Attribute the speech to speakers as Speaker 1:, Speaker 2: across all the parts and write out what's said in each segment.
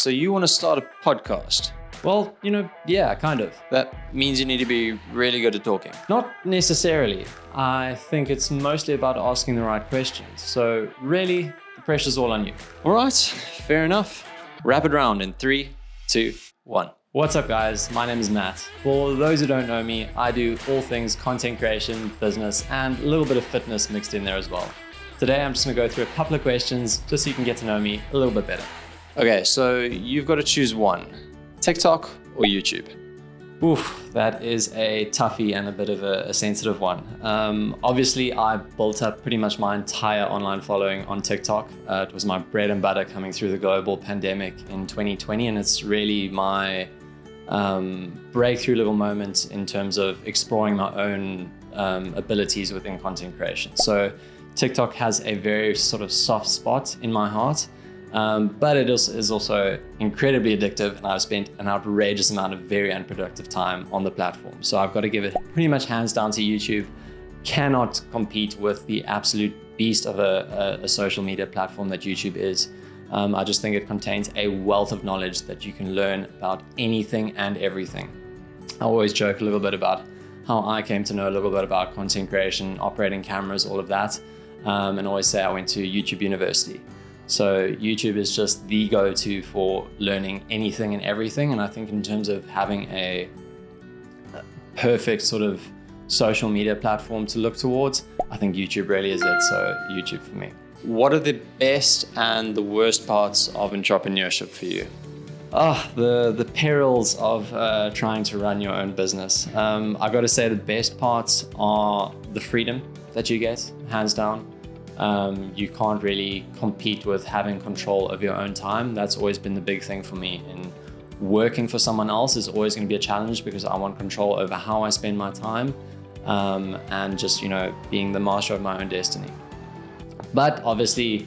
Speaker 1: So you want to start a podcast?
Speaker 2: Well, yeah, kind of.
Speaker 1: That means you need to be really good at talking.
Speaker 2: Not necessarily. I think it's mostly about asking the right questions. So really, the pressure's all on you.
Speaker 1: All right, fair enough. Rapid round in 3, 2, 1.
Speaker 2: What's up, guys? My name is Matt. For those who don't know me, I do all things content creation, business, and a little bit of fitness mixed in there as well. Today, I'm just gonna go through a couple of questions just so you can get to know me a little bit better.
Speaker 1: Okay, so you've got to choose one. TikTok or YouTube?
Speaker 2: Oof, that is a toughie and a bit of a sensitive one. Obviously, I built up pretty much my entire online following on TikTok. It was my bread and butter coming through the global pandemic in 2020, and it's really my breakthrough little moment in terms of exploring my own abilities within content creation. So TikTok has a very sort of soft spot in my heart. But it is also incredibly addictive, and I've spent an outrageous amount of very unproductive time on the platform. So I've got to give it pretty much hands down to YouTube. Cannot compete with the absolute beast of a social media platform that YouTube is. I just think it contains a wealth of knowledge that you can learn about anything and everything. I always joke a little bit about how I came to know a little bit about content creation, operating cameras, all of that, and always say I went to YouTube University. So YouTube is just the go-to for learning anything and everything. And I think in terms of having a perfect sort of social media platform to look towards, I think YouTube really is it. So YouTube for me.
Speaker 1: What are the best and the worst parts of entrepreneurship for you?
Speaker 2: The perils of trying to run your own business. I've got to say the best parts are the freedom that you get, hands down. You can't really compete with having control of your own time. That's always been the big thing for me. And working for someone else is always going to be a challenge because I want control over how I spend my time, and just, being the master of my own destiny. But obviously,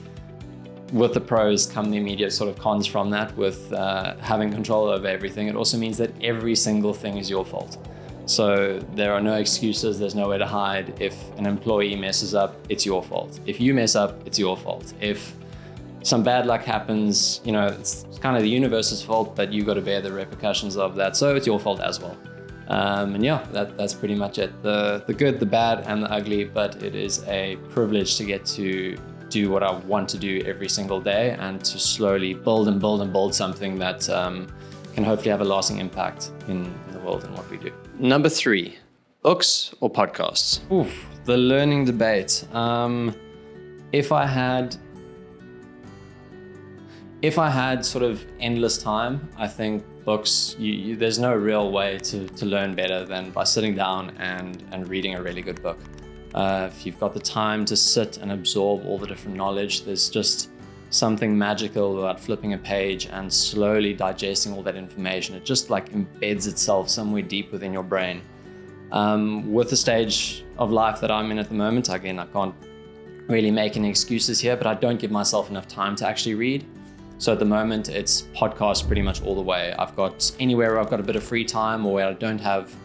Speaker 2: with the pros come the immediate sort of cons from that. With having control over everything, it also means that every single thing is your fault. So there are no excuses, there's nowhere to hide. If an employee messes up, it's your fault. If you mess up, it's your fault. If some bad luck happens, it's kind of the universe's fault, but you've got to bear the repercussions of that. So it's your fault as well. And yeah, that's pretty much it. The good, the bad, and the ugly, but it is a privilege to get to do what I want to do every single day and to slowly build and build and build something that can hopefully have a lasting impact in the world and what we do.
Speaker 1: Number 3, books or podcasts?
Speaker 2: Oof, the learning debate. If I had sort of endless time, I think books, there's no real way to learn better than by sitting down and reading a really good book. If you've got the time to sit and absorb all the different knowledge, there's just something magical about flipping a page and slowly digesting all that information. It just like embeds itself somewhere deep within your brain. With the stage of life that I'm in at the moment, again, I can't really make any excuses here, but I don't give myself enough time to actually read. So at the moment, it's podcasts pretty much all the way. I've got anywhere where I've got a bit of free time or where I don't have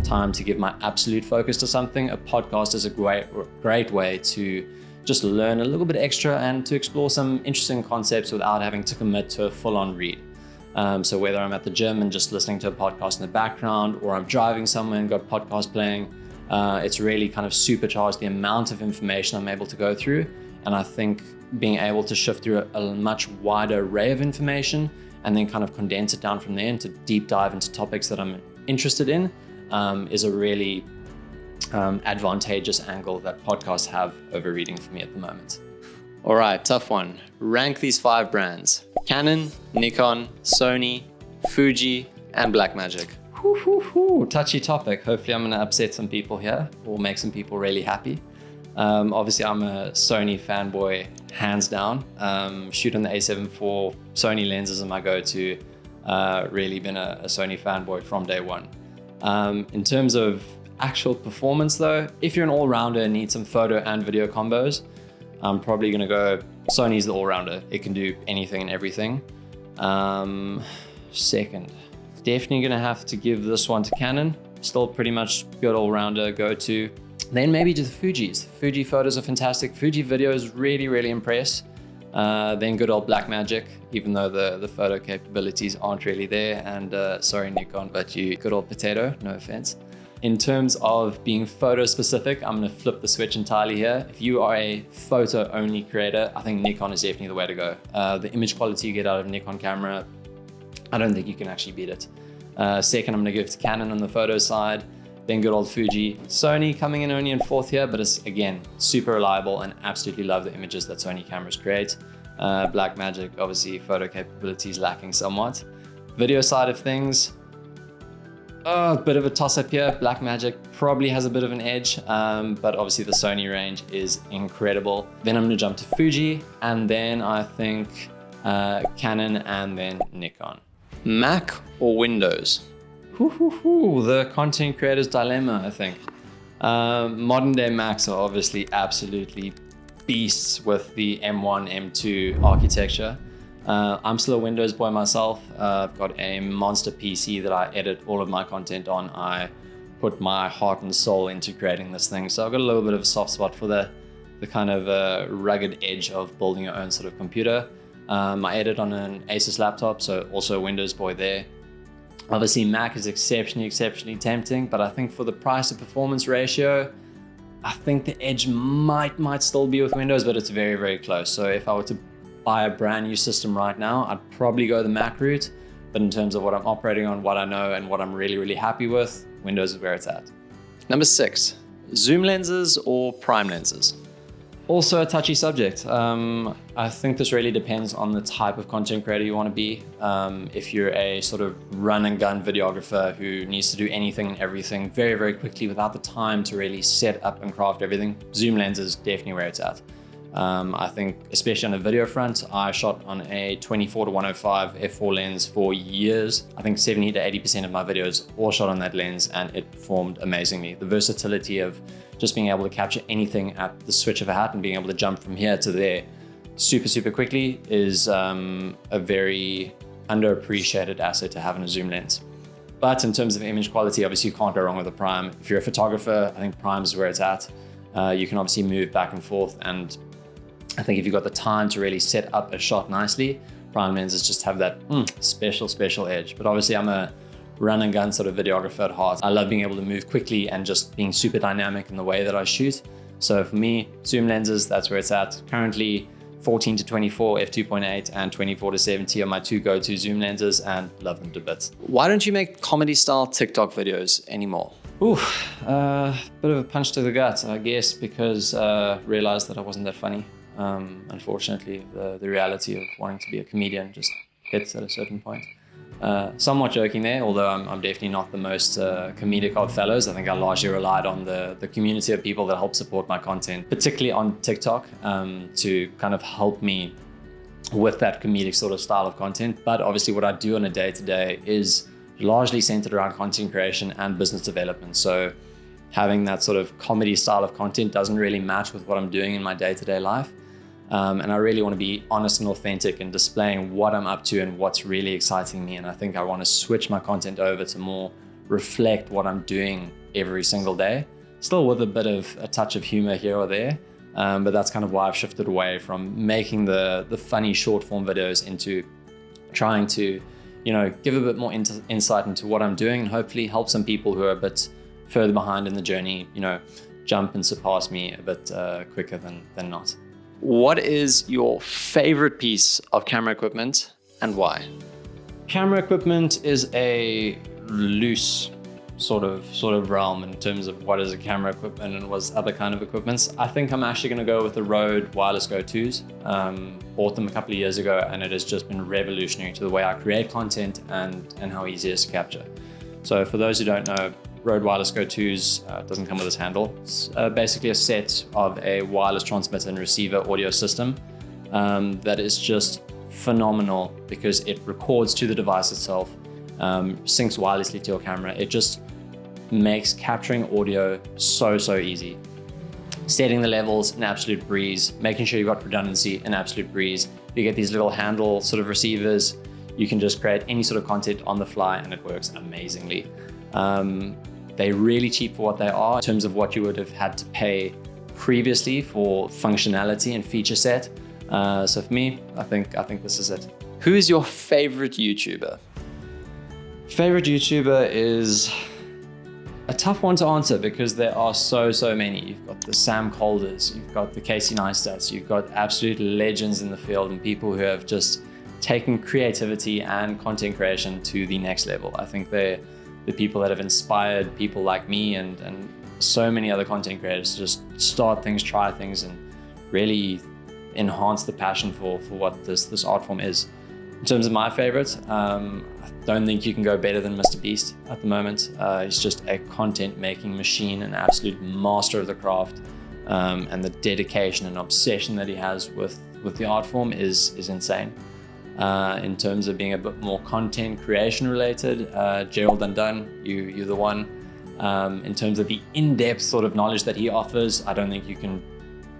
Speaker 2: time to give my absolute focus to something, a podcast is a great way to just learn a little bit extra and to explore some interesting concepts without having to commit to a full-on read. So whether I'm at the gym and just listening to a podcast in the background, or I'm driving somewhere and got podcast playing, it's really kind of supercharged the amount of information I'm able to go through. And I think being able to shift through a much wider array of information and then kind of condense it down from there into deep dive into topics that I'm interested in is a really advantageous angle that podcasts have over reading for me at the moment.
Speaker 1: All right, tough one. Rank these 5 brands: Canon, Nikon, Sony, Fuji, and Blackmagic.
Speaker 2: Touchy topic. Hopefully I'm going to upset some people here or make some people really happy. Obviously I'm a Sony fanboy, hands down. Shooting the A7 IV, Sony lenses are my go-to. Really been a Sony fanboy from day one. In terms of actual performance though, if you're an all-rounder and need some photo and video combos, I'm probably gonna go Sony's the all-rounder. It can do anything and everything. Second, definitely gonna have to give this one to Canon. Still pretty much good all-rounder go-to. Then maybe to the Fujis. Fuji photos are fantastic. Fuji videos really, really impress. Then good old Blackmagic, even though the photo capabilities aren't really there. And sorry, Nikon, but you good old potato, no offense. In terms of being photo specific, I'm gonna flip the switch entirely here. If you are a photo only creator, I think Nikon is definitely the way to go. The image quality you get out of a Nikon camera, I don't think you can actually beat it. Second, I'm gonna give to Canon on the photo side, then good old Fuji. Sony coming in only in fourth here, but it's again, super reliable and absolutely love the images that Sony cameras create. Blackmagic, obviously photo capabilities lacking somewhat. Video side of things, a bit of a toss up here. Blackmagic probably has a bit of an edge, but obviously the Sony range is incredible. Then I'm gonna jump to Fuji, and then I think Canon, and then Nikon.
Speaker 1: Mac or Windows?
Speaker 2: The content creator's dilemma, I think. Modern day Macs are obviously absolutely beasts with the M1, M2 architecture. I'm still a Windows boy myself. I've got a monster PC that I edit all of my content on. I put my heart and soul into creating this thing. So I've got a little bit of a soft spot for the kind of rugged edge of building your own sort of computer. I edit on an Asus laptop, so also a Windows boy there. Obviously Mac is exceptionally tempting, but I think for the price to performance ratio, I think the edge might still be with Windows, but it's very, very close. So if I were to buy a brand new system right now, I'd probably go the Mac route. But in terms of what I'm operating on, what I know, and what I'm really, really happy with, Windows is where it's at.
Speaker 1: Number 6, zoom lenses or prime lenses?
Speaker 2: Also a touchy subject. I think this really depends on the type of content creator you want to be. If you're a sort of run and gun videographer who needs to do anything and everything very, very quickly without the time to really set up and craft everything, zoom lens is definitely where it's at. I think, especially on the video front, I shot on a 24-105 f4 lens for years. I think 70 to 80% of my videos all shot on that lens, and it performed amazingly. The versatility of just being able to capture anything at the switch of a hat and being able to jump from here to there super quickly is a very underappreciated asset to have in a zoom lens. But in terms of image quality, obviously you can't go wrong with a prime. If you're a photographer, I think prime is where it's at. You can obviously move back and forth, and I think if you've got the time to really set up a shot nicely, prime lenses just have that special edge. But obviously I'm a run and gun sort of videographer at heart. I love being able to move quickly and just being super dynamic in the way that I shoot. So for me, zoom lenses, that's where it's at. Currently 14-24 f2.8 and 24-70 are my two go-to zoom lenses, and love them to bits.
Speaker 1: Why don't you make comedy style TikTok videos anymore?
Speaker 2: Bit of a punch to the gut, I guess, because realized that I wasn't that funny. Unfortunately, the reality of wanting to be a comedian just hits at a certain point. Somewhat joking there, although I'm definitely not the most comedic of fellows. I think I largely relied on the community of people that help support my content, particularly on TikTok, to kind of help me with that comedic sort of style of content. But obviously what I do on a day-to-day is largely centered around content creation and business development. So having that sort of comedy style of content doesn't really match with what I'm doing in my day-to-day life. And I really want to be honest and authentic in displaying what I'm up to and what's really exciting me. And I think I want to switch my content over to more reflect what I'm doing every single day, still with a bit of a touch of humor here or there. But that's kind of why I've shifted away from making the funny short form videos into trying to, give a bit more insight into what I'm doing and hopefully help some people who are a bit further behind in the journey, jump and surpass me a bit quicker than not.
Speaker 1: What is your favorite piece of camera equipment and why?
Speaker 2: Camera equipment is a loose sort of realm in terms of what is a camera equipment and what's other kind of equipments. I think I'm actually going to go with the Rode Wireless Go 2s. Bought them a couple of years ago, and it has just been revolutionary to the way I create content and how easy it is to capture. So for those who don't know, Rode Wireless Go 2s doesn't come with this handle. It's basically a set of a wireless transmitter and receiver audio system that is just phenomenal because it records to the device itself, syncs wirelessly to your camera. It just makes capturing audio so easy. Setting the levels, an absolute breeze. Making sure you've got redundancy, an absolute breeze. You get these little handle sort of receivers. You can just create any sort of content on the fly and it works amazingly. They're really cheap for what they are in terms of what you would have had to pay previously for functionality and feature set. So for me, I think this is it.
Speaker 1: Who is your favorite YouTuber?
Speaker 2: Favorite YouTuber is a tough one to answer because there are so many. You've got the Sam Colders, you've got the Casey Neistats, you've got absolute legends in the field and people who have just taken creativity and content creation to the next level. I think they're the people that have inspired people like me and so many other content creators to just start things, try things, and really enhance the passion for what this art form is. In terms of my favorite, I don't think you can go better than Mr. Beast at the moment. He's just a content making machine, an absolute master of the craft, and the dedication and obsession that he has with the art form is insane. In terms of being a bit more content creation related, Gerald Undone, you're the one. In terms of the in-depth sort of knowledge that he offers, I don't think you can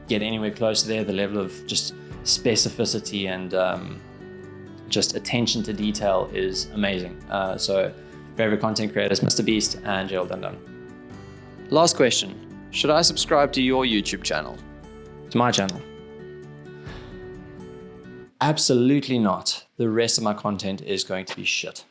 Speaker 2: get anywhere close to there. The level of just specificity and just attention to detail is amazing. So favorite content creators, Mr. Beast and Gerald Undone.
Speaker 1: Last question. Should I subscribe to your YouTube channel?
Speaker 2: To my channel? Absolutely not. The rest of my content is going to be shit.